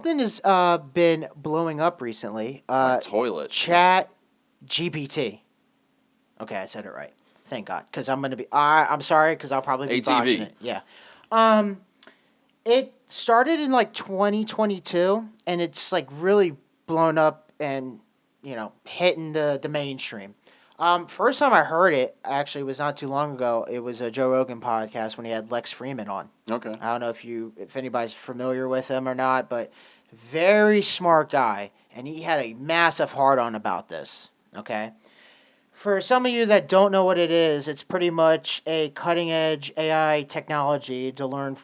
something has been blowing up recently. My toilet. Chat GPT. Okay, I said it right. Thank God, because I'm gonna be. I'm sorry, because I'll probably be botching ATV. it. Yeah. Um, it started in like 2022, and it's like really blown up and hitting the mainstream. First time I heard it actually was not too long ago. It was a Joe Rogan podcast when he had Lex Freeman on. Okay. I don't know if anybody's familiar with him or not, but very smart guy, and he had a massive hard on about this. Okay. For some of you that don't know what it is, it's pretty much a cutting edge AI technology to learn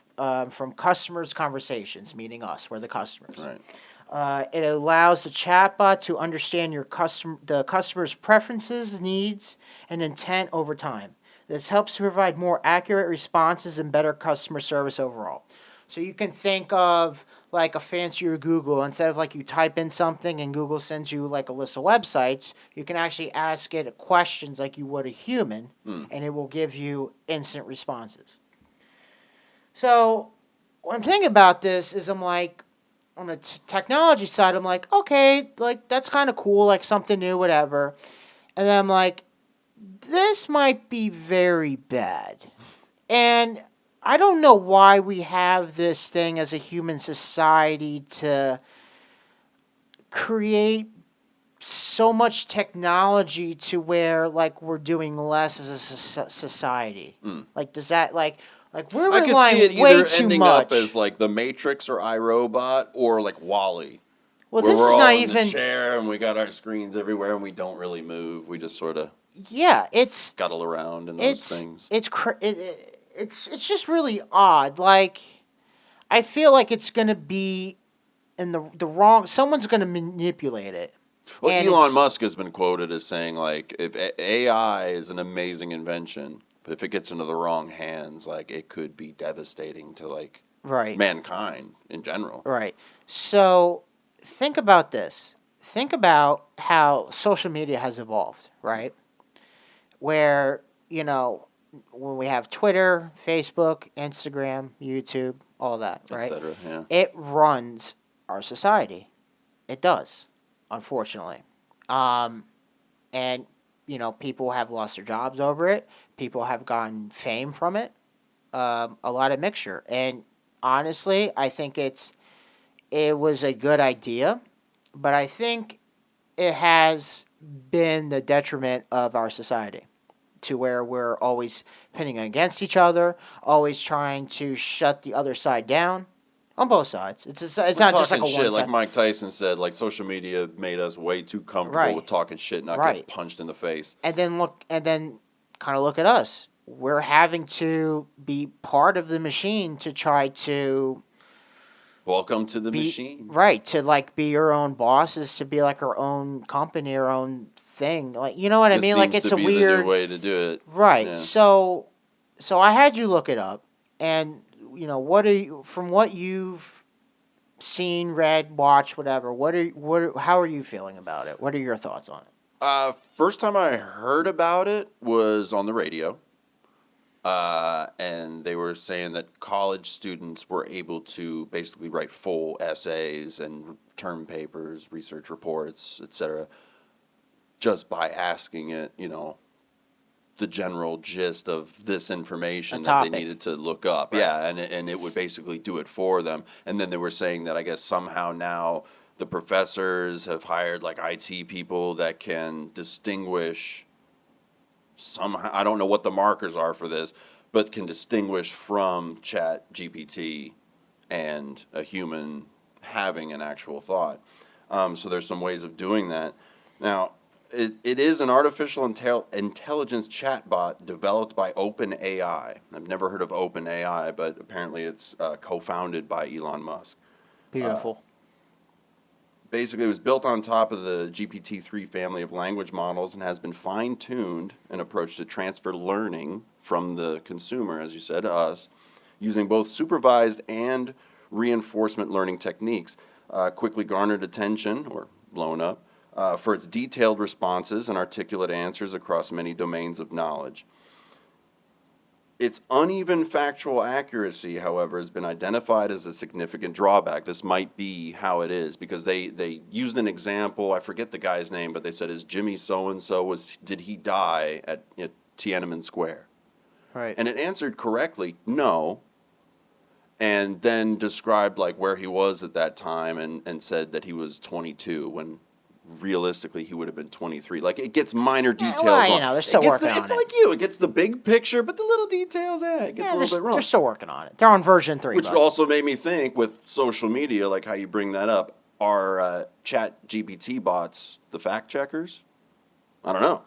from customers' conversations, meaning us, we're the customers. Right. It allows the chatbot to understand the customer's preferences, needs, and intent over time. This helps to provide more accurate responses and better customer service overall. So you can think of like a fancier Google. Instead of like you type in something and Google sends you like a list of websites, you can actually ask it questions like you would a human, and it will give you instant responses. So one thing about this is I'm like, on the technology side, I'm like, okay, like that's kind of cool, like something new, whatever. And then I'm like, this might be very bad. And I don't know why we have this thing as a human society to create so much technology to where like we're doing less as a society. Like does that like we're I could see it relying way either too ending much. up as like The Matrix or iRobot or like Wall-E. Well, where this we're is all not in the even. chair and we got our screens everywhere and we don't really move. We just sort of Yeah, scuttle around in those things. it's just really odd. Like I feel like it's gonna be in the wrong. Someone's gonna manipulate it. Well, And Elon it's Musk has been quoted as saying, like, if AI is an amazing invention, but if it gets into the wrong hands, like, it could be devastating to, like, right, mankind in general. right. So think about this. Think about how social media has evolved, right? Where when we have Twitter, Facebook, Instagram, YouTube, all that, right? Etc. Yeah. It runs our society. It does, unfortunately. Um, and people have lost their jobs over it. People have gotten fame from it. A lot of mixture, and honestly, I think it was a good idea, but I think it has been the detriment of our society to where we're always pitting against each other, always trying to shut the other side down on both sides. It's We're not just like talking a shit, one like side. Mike Tyson said, like social media made us way too comfortable with Right, talking shit, not get right. punched in the face. And then kind of look at us. We're having to be part of the machine to try to Welcome to the be machine. right, to like be your own bosses, to be like our own company, our own thing. Like you know what I This mean? Like seems it's to a be the new weird. way to do it. Right. Yeah. So I had you look it up, and what are you from what you've seen, read, watched, whatever? How are you feeling about it? What are your thoughts on it? First time I heard about it was on the radio. And they were saying that college students were able to basically write full essays and term papers, research reports, etc., just by asking it, the general gist of this A information that they topic. needed to look up. Right. Yeah, and it would basically do it for them. And then they were saying that I guess somehow now the professors have hired like IT people that can distinguish somehow, I don't know what the markers are for this, but can distinguish from Chat GPT and a human having an actual thought. So there's some ways of doing that. Now, it is an artificial intelligence chatbot developed by OpenAI. I've never heard of OpenAI, but apparently it's co-founded by Elon Musk. Beautiful. Basically, it was built on top of the GPT-3 family of language models and has been fine-tuned an approach to transfer learning from the consumer, as you said, to us, using both supervised and reinforcement learning techniques. Quickly garnered attention, or blown up, for its detailed responses and articulate answers across many domains of knowledge. Its uneven factual accuracy, however, has been identified as a significant drawback. This might be how it is because they used an example. I forget the guy's name, but they said, "Is Jimmy so and so did he die at Tiananmen Square?" Right. And it answered correctly, no, and then described like where he was at that time and said that he was 22 when realistically he would have been 23. Like it gets minor details Well, wrong. they're It still gets working it's on it. like you. It gets the big picture, but the little details, it gets a little bit They're wrong. still working on it. They're on version 3. Which bud. also made me think with social media, like how you bring that up, are Chat GPT bots the fact checkers? I don't know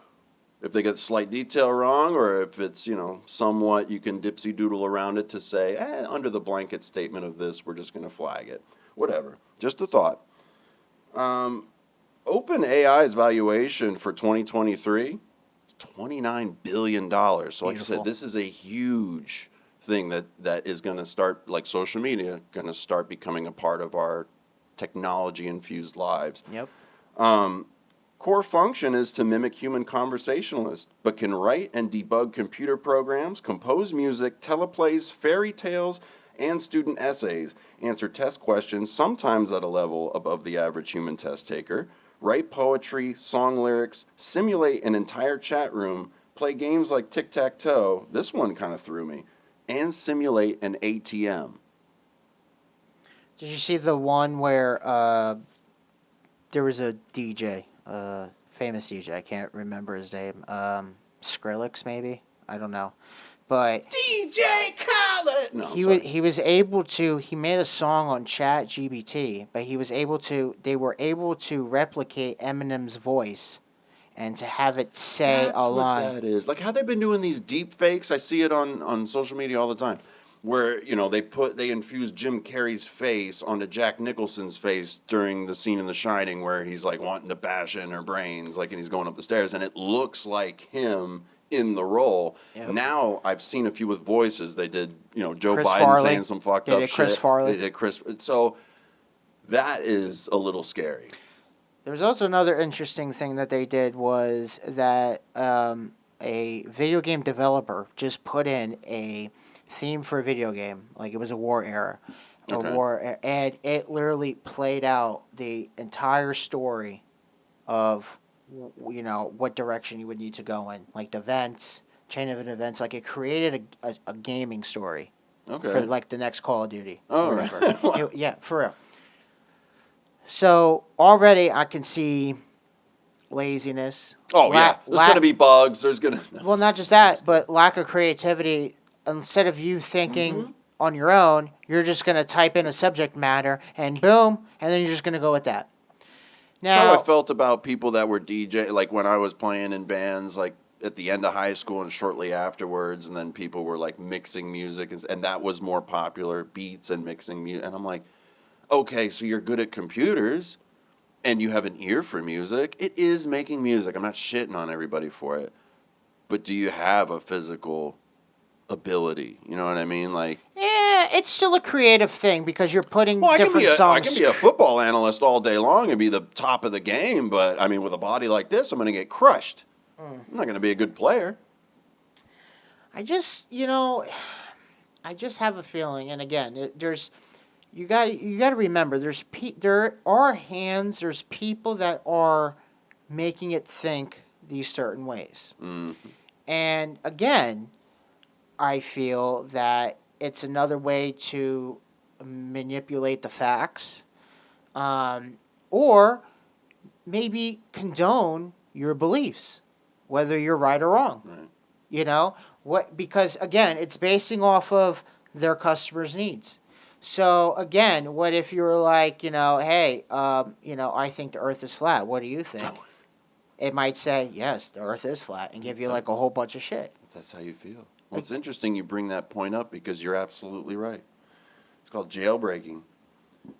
if they get slight detail wrong or if it's, somewhat you can dipsy doodle around it to say, under the blanket statement of this, we're just going to flag it. Whatever. Just a thought. OpenAI's valuation for 2023 is $29 billion. So like I Beautiful. said, this is a huge thing that is going to start, like social media, going to start becoming a part of our technology-infused lives. Yep. Core function is to mimic human conversationalists, but can write and debug computer programs, compose music, teleplays, fairy tales, and student essays, answer test questions, sometimes at a level above the average human test taker, write poetry, song lyrics, simulate an entire chat room, play games like tic-tac-toe, this one kind of threw me, and simulate an ATM. Did you see the one where there was a DJ, famous DJ? I can't remember his name. Skrillex, maybe. I don't know, but DJ Khaled! No, he was able to. He made a song on Chat GPT, but he was able to. They were able to replicate Eminem's voice, and to have it say That's a what line. that is. Like how they've been doing these deep fakes. I see it on social media all the time. Where, they infuse Jim Carrey's face onto Jack Nicholson's face during the scene in The Shining where he's like wanting to bash in her brains, like, and he's going up the stairs, and it looks like him in the role. Yep. Now I've seen a few with voices. They did, Joe Chris Biden Farley. saying some fucked They up did shit. Chris Farley. They did Chris. So that is a little scary. There was also another interesting thing that they did was that a video game developer just put in a theme for a video game, like it was a war era, Okay. and it literally played out the entire story of what direction you would need to go in, like the events, chain of events. Like it created a gaming story Okay. for like the next Call of Duty. Oh, or whatever. right. Yeah, for real. So already I can see laziness. Oh, yeah. There's going to be bugs. There's going to. Well, not just that, but lack of creativity. Instead of you thinking on your own, you're just going to type in a subject matter and boom, and then you're just going to go with that. That's how Now, I felt about people that were DJ, like when I was playing in bands, like at the end of high school and shortly afterwards, and then people were like mixing music, and that was more popular, beats and mixing music. And I'm like, okay, so you're good at computers and you have an ear for music. It is making music. I'm not shitting on everybody for it. But do you have a physical ability? You know what I mean? Like, yeah, it's still a creative thing because you're putting well, different songs. I can be a football analyst all day long and be the top of the game, but I mean, with a body like this, I'm going to get crushed. I'm not going to be a good player. I just have a feeling, and again, there's you got to remember there are hands, there's people that are making it think these certain ways. And again, I feel that it's another way to manipulate the facts, or maybe condone your beliefs, whether you're right or wrong. Right. Because again, it's basing off of their customers' needs. So again, what if you were like, hey, I think the Earth is flat. What do you think? It might say, yes, the Earth is flat, and give you like a whole bunch of shit. That's how you feel. Well, it's interesting you bring that point up because you're absolutely right. It's called jailbreaking.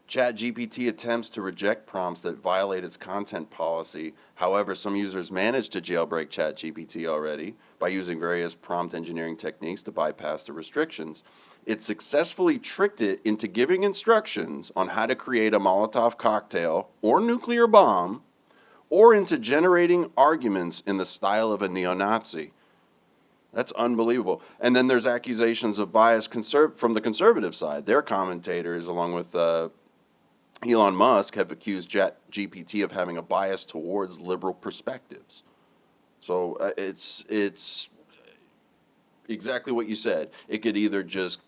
Chat GPT attempts to reject prompts that violate its content policy. However, some users manage to jailbreak Chat GPT already by using various prompt engineering techniques to bypass the restrictions. It successfully tricked it into giving instructions on how to create a Molotov cocktail or nuclear bomb, or into generating arguments in the style of a neo-Nazi. That's unbelievable. And then there's accusations of bias from the conservative side. Their commentators, along with Elon Musk, have accused Chat GPT of having a bias towards liberal perspectives. So it's exactly what you said. It could either just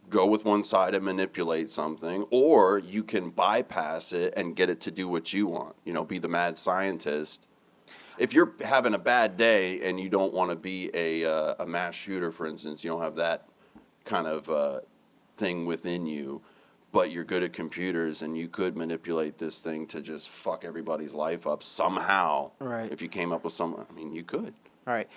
go with one side and manipulate something, or you can bypass it and get it to do what you want. You know, be the mad scientist. If you're having a bad day and you don't want to be a mass shooter, for instance, you don't have that kind of thing within you, but you're good at computers and you could manipulate this thing to just fuck everybody's life up somehow. Right. If you came up with some, I mean, you could. Right.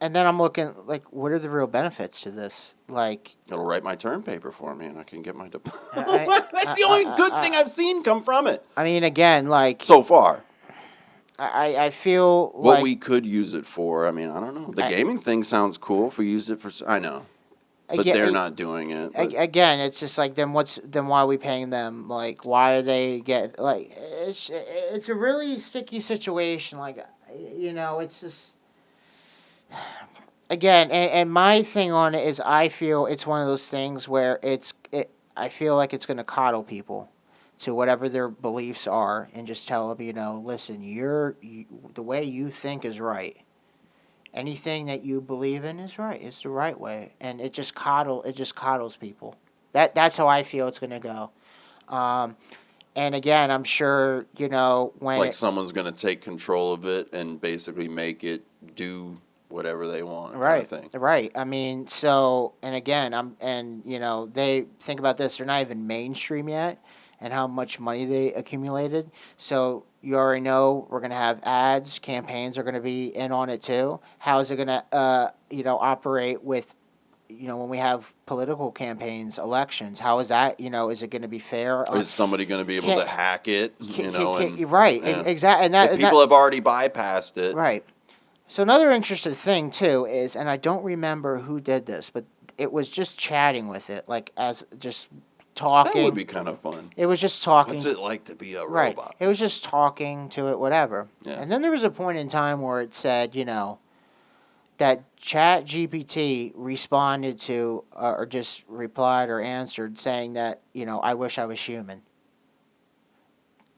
And then I'm looking like, what are the real benefits to this? Like, It'll write my term paper for me, and I can get my I, That's the only good thing I've seen come from it I mean, again, like, so far. I feel What like we could use it for, I mean, I don't know. The gaming thing sounds cool if we used it for. I know, but they're not doing it. Again, it's just like, then why are we paying them? Like, why are they it's a really sticky situation. Like, it's just, again, and my thing on it is, I feel it's one of those things where I feel like it's going to coddle people to whatever their beliefs are, and just tell them, listen, the way you think is right. Anything that you believe in is right. It's the right way, and it just coddles people. That's how I feel it's going to go. And again, I'm sure when Like someone's going to take control of it and basically make it do whatever they want. right, Kind of thing. right. I mean, so, and again, they think about this. They're not even mainstream yet, and how much money they accumulated. So you already know we're going to have ads, campaigns are going to be in on it too. How is it going to, operate with, when we have political campaigns, elections? How is that, is it going to be fair? Is somebody going to be able to hack it? Right, yeah. exactly. If people have already bypassed it. Right. So another interesting thing too is, and I don't remember who did this, but it was just chatting with it, like, as just talking. That would be kind of fun. It was just talking. What's it like to be a Right. robot? It was just talking to it, whatever. Yeah. And then there was a point in time where it said, that Chat GPT responded to, or just replied or answered, saying that, I wish I was human.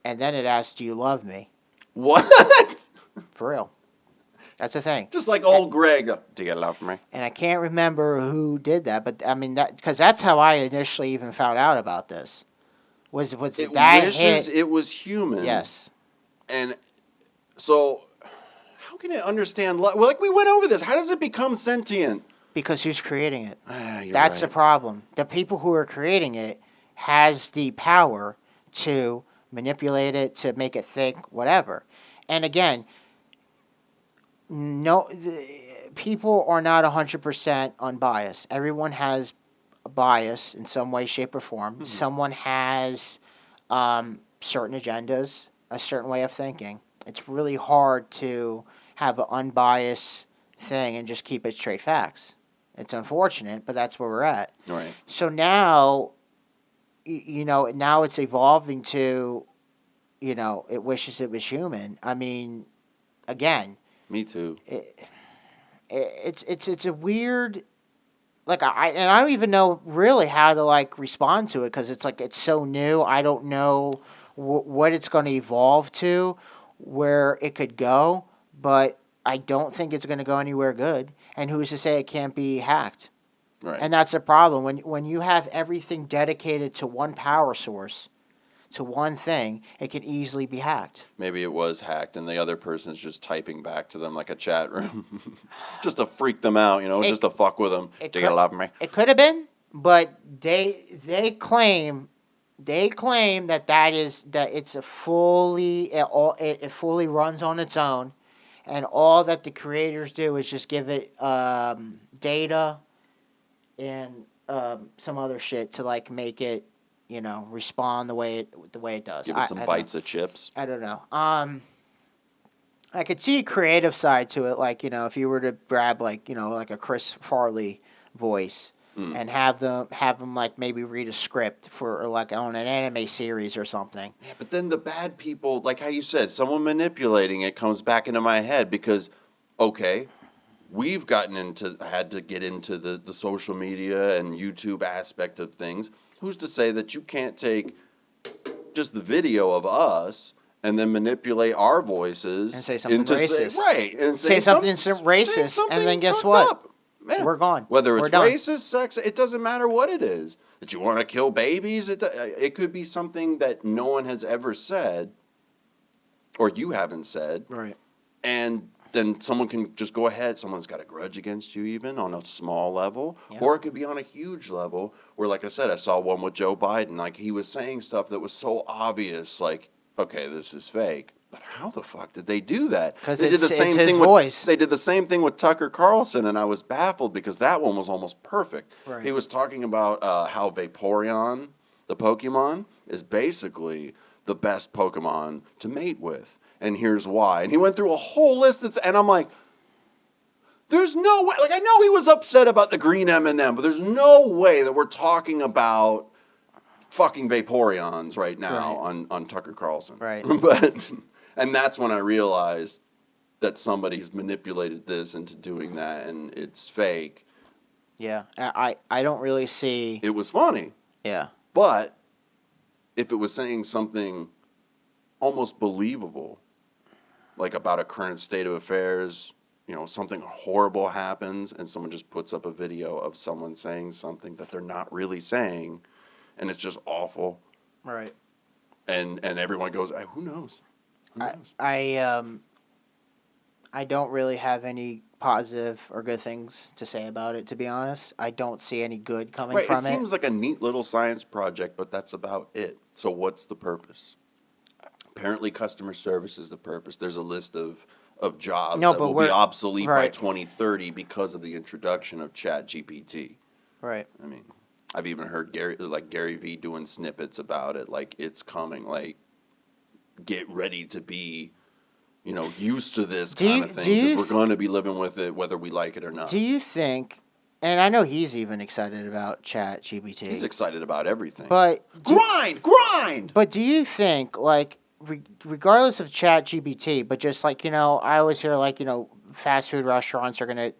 And then it asked, do you love me? What? For real. That's the thing. Just like old Greg. Do you love me? And I can't remember who did that, but I mean, because that's how I initially even found out about this. Was It that wishes hit? it was human. Yes. And so, how can it understand love? Well, like, we went over this. How does it become sentient? Because who's creating it? You're That's right. the problem. The people who are creating it has the power to manipulate it, to make it think, whatever. And again, people are not 100% unbiased. Everyone has a bias in some way, shape, or form. Mm-hmm. Someone has certain agendas, a certain way of thinking. It's really hard to have an unbiased thing and just keep it straight facts. It's unfortunate, but that's where we're at. Right. So now, now it's evolving to, it wishes it was human. I mean, again. Me too. It's a weird, like, I don't even know really how to, like, respond to it, because it's like, it's so new. I don't know what it's going to evolve to, where it could go, but I don't think it's going to go anywhere good. And who's to say it can't be hacked? Right. And that's the problem. When you have everything dedicated to one power source, to one thing, it can easily be hacked. Maybe it was hacked and the other person's just typing back to them like a chat room. Just to freak them out, just to fuck with them. Do you love me? It could have been, but they claim that it's a it fully runs on its own, and all that the creators do is just give it data and some other shit to, like, make it respond the way it does. Give it some bites of chips. I don't know. I could see a creative side to it, like, if you were to grab, like, like a Chris Farley voice and have them like maybe read a script for, like, on an anime series or something. Yeah, but then the bad people, like how you said, someone manipulating it comes back into my head because, okay, we've had to get into the social media and YouTube aspect of things. Who's to say that you can't take just the video of us and then manipulate our voices And say something into racist. and Say something saying racist, and then something guess fucked what? up. Man, We're gone. whether We're it's done. racist, sex, it doesn't matter what it is. That you want to kill babies, it could be something that no one has ever said, or you haven't said, Right. and then someone can just go ahead. Someone's got a grudge against you, even on a small level, Yeah. or it could be on a huge level. Where, like I said, I saw one with Joe Biden. Like, he was saying stuff that was so obvious. Like, okay, this is fake. But how the fuck did they do that? Because They did the it's same his thing voice. They did the same thing with Tucker Carlson, and I was baffled because that one was almost perfect. Right. He was talking about how Vaporeon, the Pokemon, is basically the best Pokemon to mate with, and here's why. And he went through a whole list and I'm like, there's no way. Like, I know he was upset about the green M&M, but there's no way that we're talking about fucking Vaporeons right now on Tucker Carlson. Right. But and that's when I realized that somebody's manipulated this into doing that, and it's fake. Yeah. I don't really see. It was funny, Yeah. but if it was saying something almost believable, like about a current state of affairs, something horrible happens and someone just puts up a video of someone saying something that they're not really saying, and it's just awful, Right. and everyone goes, who knows? Who knows? I don't really have any positive or good things to say about it, to be honest. I don't see any good coming Right, from it seems like a neat little science project, but that's about it. So what's the purpose? Apparently, customer service is the purpose. There's a list of jobs No, that but will be we're obsolete by right. 2030 because of the introduction of Chat GPT. Right. I mean, I've even heard Gary V doing snippets about it. Like, it's coming. Like, get ready to be, used to this kind of thing, because we're going to be living with it whether we like it or not. Do you think? And I know he's even excited about Chat GPT. He's excited about everything. But grind. But do you think, like, regardless of Chat GPT, but just like, I always hear, like, fast food restaurants are gonna,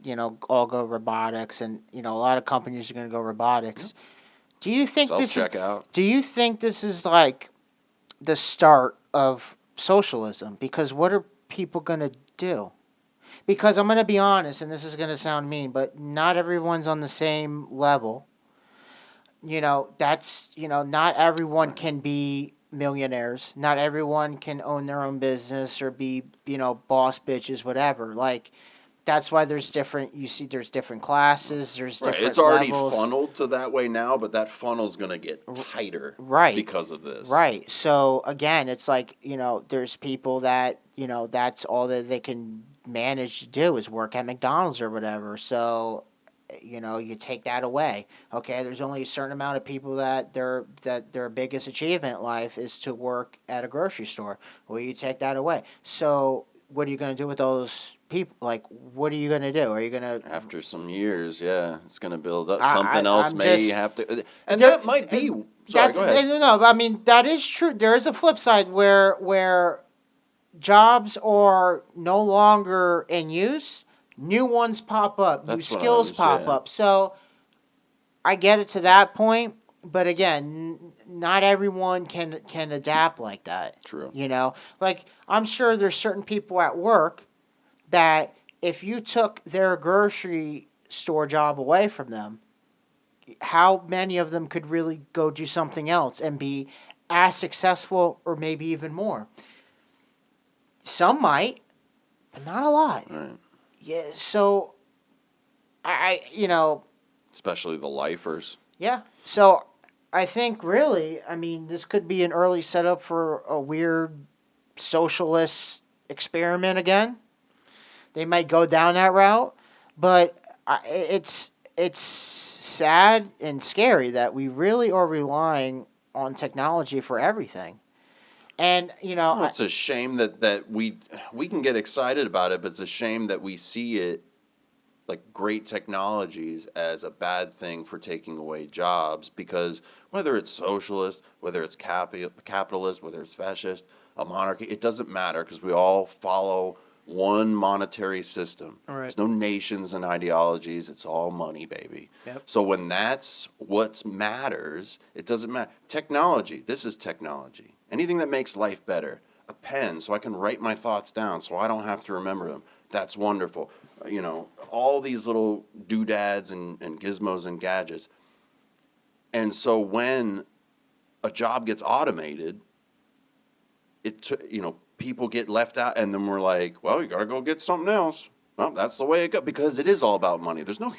all go robotics, and a lot of companies are gonna go robotics. Yep. Do you think Self-checkout. Do you think this is like the start of socialism? Because what are people gonna do? Because I'm gonna be honest, and this is gonna sound mean, but not everyone's on the same level. Not everyone can be millionaires. Not everyone can own their own business or be, boss bitches, whatever. Like, that's why there's different classes, there's Right, different it's already levels. funneled to that way now, but that funnel's going to get tighter Right. because of this. Right. So again, it's like, there's people that, that's all that they can manage to do is work at McDonald's or whatever. So, you take that away. Okay, there's only a certain amount of people that their biggest achievement in life is to work at a grocery store. Well, you take that away. So, what are you going to do with those people? Like, what are you going to do? Are you going to After some years, yeah, it's going to build up. I- Something I- else I'm may just- have to, and There- that might be. Sorry, that's go ahead. no, I mean that is true. There is a flip side where jobs are no longer in use, new ones pop up, new That's what I skills was pop saying. up. So I get it to that point, but again, not everyone can adapt like that. True. Like, I'm sure there's certain people at work that if you took their grocery store job away from them, how many of them could really go do something else and be as successful or maybe even more? Some might, but not a lot. Right. Yeah, so I Especially the lifers. yeah. So I think really, I mean, this could be an early setup for a weird socialist experiment again. They might go down that route, but it's sad and scary that we really are relying on technology for everything. And Well, it's a shame that we can get excited about it, but it's a shame that we see it, like, great technologies, as a bad thing for taking away jobs, because whether it's socialist, whether it's capitalist, whether it's fascist, a monarchy, it doesn't matter, because we all follow one monetary system. All right. There's no nations and ideologies. It's all money, baby. Yep. So when that's what matters, it doesn't matter. Technology. This is technology. Anything that makes life better. A pen, so I can write my thoughts down, so I don't have to remember them. That's wonderful. All these little doodads and gizmos and gadgets. And so when a job gets automated, people get left out, and then we're like, well, you gotta go get something else. Well, that's the way it goes, because it is all about money. There's no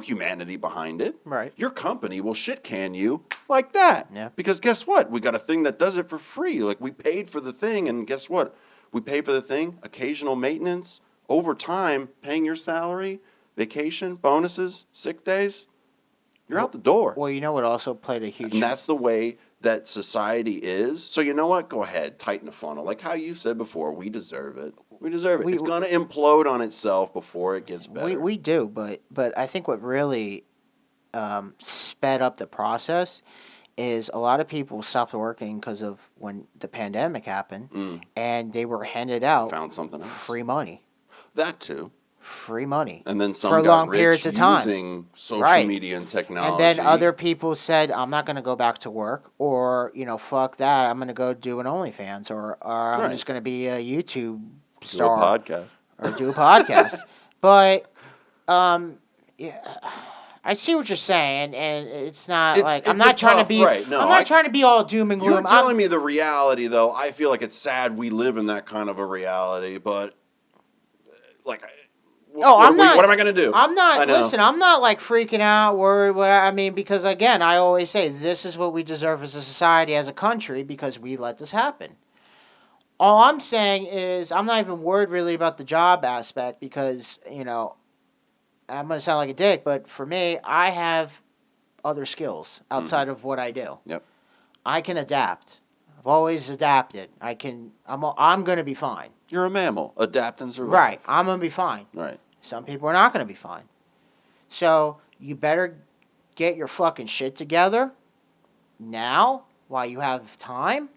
humanity behind it. Right. Your company will shit can you like that. Yeah. Because guess what? We got a thing that does it for free. Like, we paid for the thing, and guess what? We pay for the thing, occasional maintenance, over time, paying your salary, vacation, bonuses, sick days. You're out the door. Well, you know what also played a huge... And that's the way that society is. So you know what? Go ahead, tighten the funnel. Like how you said before, we deserve it. We deserve it. It's going to implode on itself before it gets better. We do, but I think what really sped up the process is a lot of people stopped working because of when the pandemic happened, and they were handed out Found something else. free money. That too. Free money. And then some for got long rich periods of time. using social media and technology. And then other people said, I'm not going to go back to work, or, fuck that, I'm going to go do an OnlyFans, or I'm just going to be a YouTube star. Do a podcast. Or do a podcast. But, yeah, I see what you're saying, and it's not I'm not trying to be... Right. No, I'm not trying to be all doom and gloom. You're telling me the reality, though. I feel like it's sad we live in that kind of a reality, but, like... I'm not. What am I going to do? I'm not. Listen, I'm not freaking out, worried. Because again, I always say this is what we deserve as a society, as a country, because we let this happen. All I'm saying is I'm not even worried really about the job aspect because I'm going to sound like a dick, but for me, I have other skills outside of what I do. Yep. I can adapt. I've always adapted. I'm going to be fine. You're a mammal. Adapt and survive. Right. I'm going to be fine. Right. Some people are not going to be fine. So you better get your fucking shit together now while you have time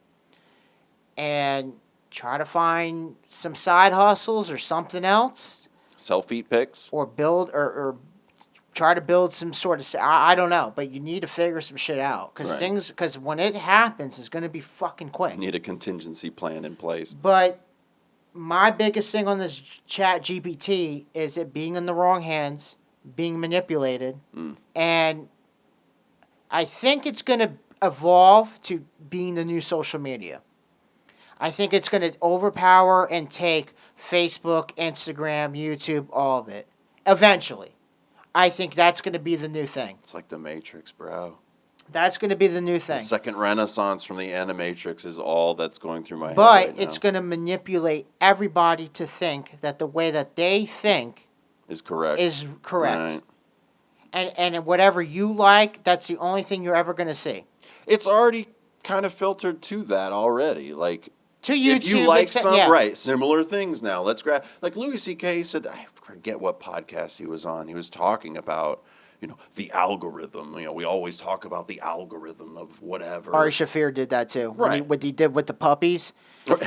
and try to find some side hustles or something else. Self-eat pics. Or build or try to build some sort of... I don't know, but you need to figure some shit out. Because when it happens, it's going to be fucking quick. You need a contingency plan in place. But... my biggest thing on this Chat GPT is it being in the wrong hands, being manipulated, and I think it's going to evolve to being the new social media. I think it's going to overpower and take Facebook, Instagram, YouTube, all of it. Eventually. I think that's going to be the new thing. It's like the Matrix, bro. That's going to be the new thing. The second renaissance from the Animatrix is all that's going through my head But right it's now. going to manipulate everybody to think that the way that they think is correct. Right. And whatever you like, that's the only thing you're ever going to see. It's already kind of filtered to that already. Like, to YouTube, if you like similar things now. Let's grab, like Louis C.K. said, I forget what podcast he was on. He was talking about, the algorithm. We always talk about the algorithm of whatever. Ari Shaffir did that too. Right. What he did with the puppies.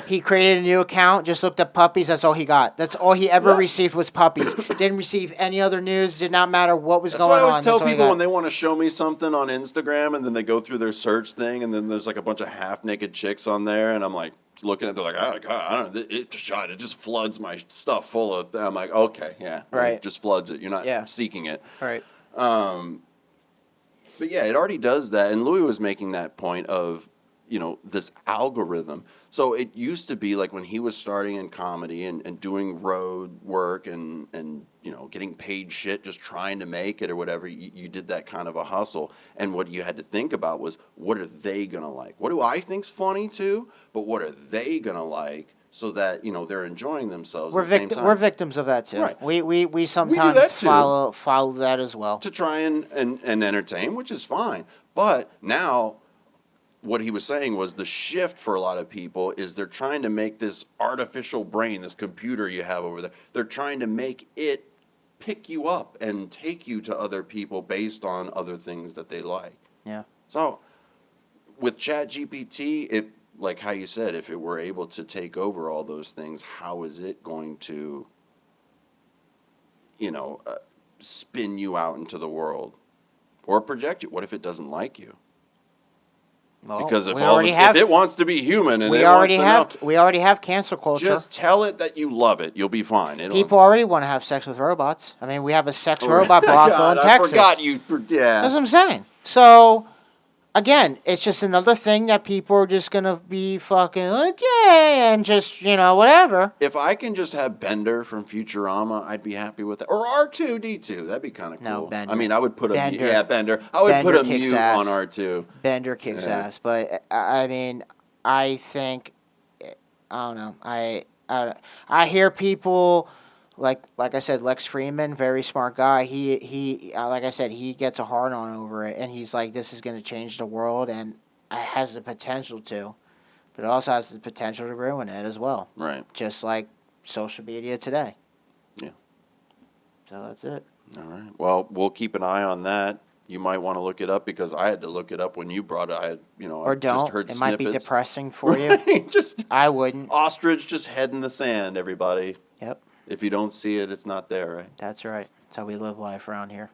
He created a new account, just looked up puppies. That's all he got. That's all he ever received was puppies. Didn't receive any other news. Did not matter what was going on. That's why I always tell people when they want to show me something on Instagram and then they go through their search thing and then there's like a bunch of half-naked chicks on there and I'm like looking at, they're like, oh, God, I don't know, it just floods my stuff full of, I'm like, okay, yeah. Right. It just floods it. You're not seeking it. Right. But yeah, it already does that. And Louis was making that point of, this algorithm. So it used to be like when he was starting in comedy and doing road work and getting paid shit, just trying to make it or whatever, you did that kind of a hustle. And what you had to think about was, what are they going to like? What do I think's funny too? But what are they going to like? So that, they're enjoying themselves at the same time. We're victims of that too. Right. We sometimes follow that as well. To try and entertain, which is fine. But now, what he was saying was the shift for a lot of people is they're trying to make this artificial brain, this computer you have over there, they're trying to make it pick you up and take you to other people based on other things that they like. Yeah. So, with Chat GPT, like how you said, if it were able to take over all those things, how is it going to, you know, spin you out into the world or project you? What if it doesn't like you? Well, Because if it wants to be human and it wants to know, we already have cancel culture. just tell it that you love it. You'll be fine. People already want to have sex with robots. I mean, we have a sex robot brothel in God, Texas. I forgot you. Yeah. That's what I'm saying. So, again, it's just another thing that people are just going to be fucking okay and just, whatever. If I can just have Bender from Futurama, I'd be happy with that. Or R2D2, that'd be kind of cool. No, Bender. I mean, I would put a Bender. Bender. I would Bender put a kicks mute ass. on R2. Bender kicks ass, but I mean, I think I don't know. I hear people like I said, Lex Freeman, very smart guy. He like I said, he gets a hard on over it, and he's like, this is going to change the world, and it has the potential to, but it also has the potential to ruin it as well. Right. Just like social media today. Yeah. So that's it. All right. Well, we'll keep an eye on that. You might want to look it up because I had to look it up when you brought it. I had, or I don't. just heard it snippets. Might be depressing for you. Just I wouldn't. ostrich, just head in the sand, everybody. Yep. If you don't see it, it's not there, right? That's right. That's how we live life around here.